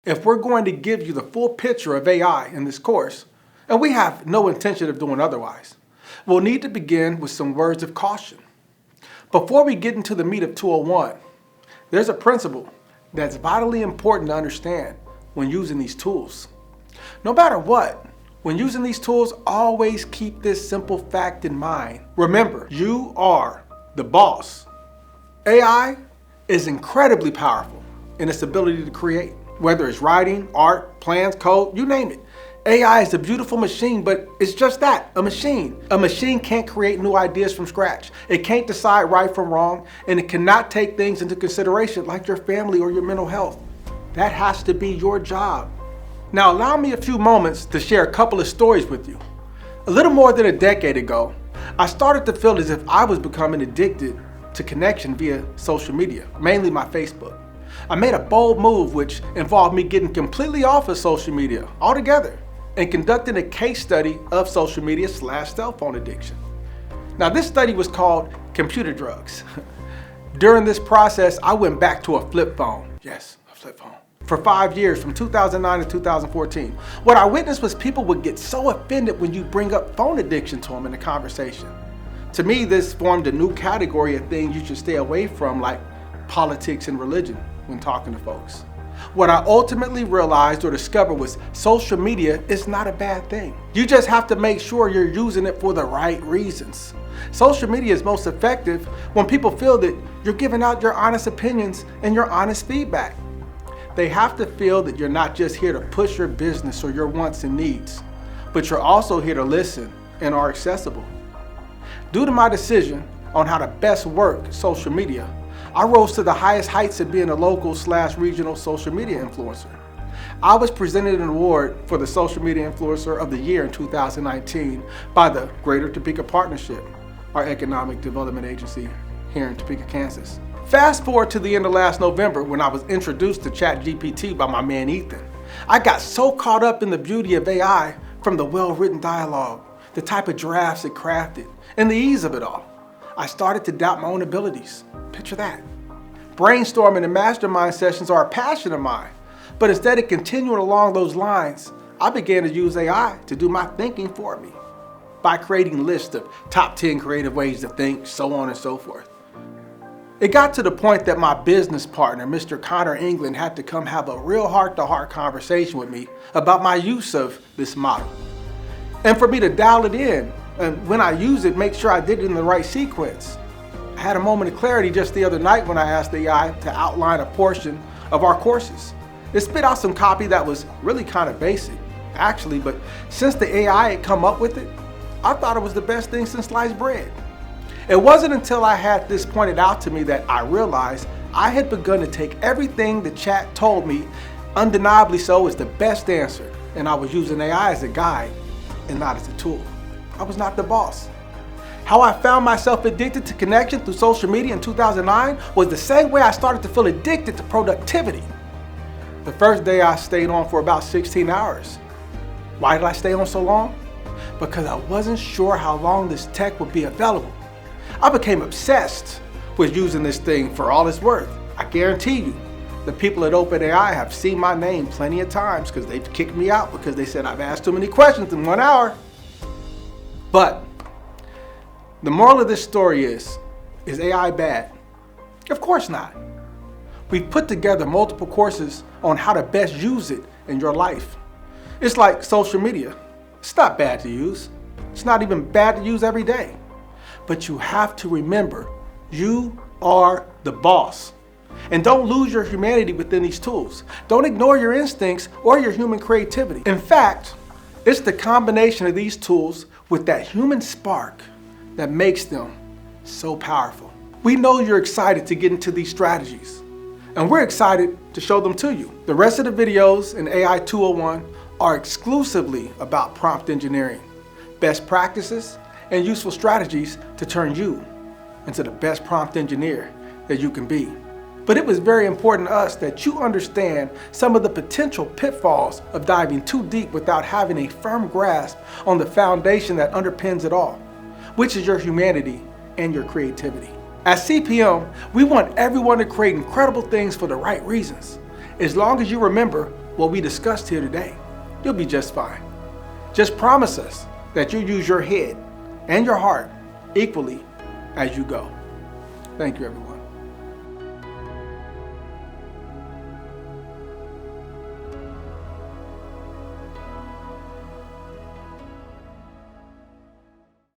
if we're going to give you the full picture of AI in this course, and we have no intention of doing otherwise, we'll need to begin with some words of caution. Before we get into the meat of 201, there's a principle that's vitally important to understand when using these tools. No matter what, when using these tools, always keep this simple fact in mind. Remember, you are the boss. AI is incredibly powerful in its ability to create. Whether it's writing, art, plans, code, you name it. AI is a beautiful machine, but it's just that, a machine. A machine can't create new ideas from scratch. It can't decide right from wrong, and it cannot take things into consideration like your family or your mental health. That has to be your job. Now allow me a few moments to share a couple of stories with you. A little more than a decade ago, I started to feel as if I was becoming addicted to connection via social media, mainly my Facebook. I made a bold move which involved me getting completely off of social media altogether and conducting a case study of social media / cell phone addiction. Now this study was called Computer Drugs. During this process, I went back to a flip phone. Yes, a flip phone. For 5 years, from 2009 to 2014. What I witnessed was people would get so offended when you bring up phone addiction to them in a conversation. To me, this formed a new category of things you should stay away from, like politics and religion, when talking to folks. What I ultimately realized or discovered was social media is not a bad thing. You just have to make sure you're using it for the right reasons. Social media is most effective when people feel that you're giving out your honest opinions and your honest feedback. They have to feel that you're not just here to push your business or your wants and needs, but you're also here to listen and are accessible. Due to my decision on how to best work social media, I rose to the highest heights of being a local / regional social media influencer. I was presented an award for the Social Media Influencer of the Year in 2019 by the Greater Topeka Partnership, our economic development agency here in Topeka, Kansas. Fast forward to the end of last November when I was introduced to ChatGPT by my man Ethan. I got so caught up in the beauty of AI, from the well-written dialogue, the type of drafts it crafted, and the ease of it all. I started to doubt my own abilities. Picture that. Brainstorming and mastermind sessions are a passion of mine, but instead of continuing along those lines, I began to use AI to do my thinking for me by creating lists of top 10 creative ways to think, so on and so forth. It got to the point that my business partner, Mr. Connor England, had to come have a real heart-to-heart conversation with me about my use of this model. And for me to dial it in, and when I use it, make sure I did it in the right sequence. I had a moment of clarity just the other night when I asked the AI to outline a portion of our courses. It spit out some copy that was really kind of basic, actually, but since the AI had come up with it, I thought it was the best thing since sliced bread. It wasn't until I had this pointed out to me that I realized I had begun to take everything the chat told me, undeniably so, as the best answer, and I was using AI as a guide and not as a tool. I was not the boss. How I found myself addicted to connection through social media in 2009 was the same way I started to feel addicted to productivity. The first day I stayed on for about 16 hours. Why did I stay on so long? Because I wasn't sure how long this tech would be available. I became obsessed with using this thing for all it's worth. I guarantee you, the people at OpenAI have seen my name plenty of times because they've kicked me out because they said I've asked too many questions in 1 hour. But the moral of this story is AI bad? Of course not. We've put together multiple courses on how to best use it in your life. It's like social media. It's not bad to use. It's not even bad to use every day. But you have to remember, you are the boss. And don't lose your humanity within these tools. Don't ignore your instincts or your human creativity. In fact, it's the combination of these tools with that human spark that makes them so powerful. We know you're excited to get into these strategies, and we're excited to show them to you. The rest of the videos in AI 201 are exclusively about prompt engineering, best practices, and useful strategies to turn you into the best prompt engineer that you can be. But it was very important to us that you understand some of the potential pitfalls of diving too deep without having a firm grasp on the foundation that underpins it all, which is your humanity and your creativity. At CPM, we want everyone to create incredible things for the right reasons, as long as you remember what we discussed here today, you'll be just fine. Just promise us that you use your head and your heart equally as you go. Thank you, everyone.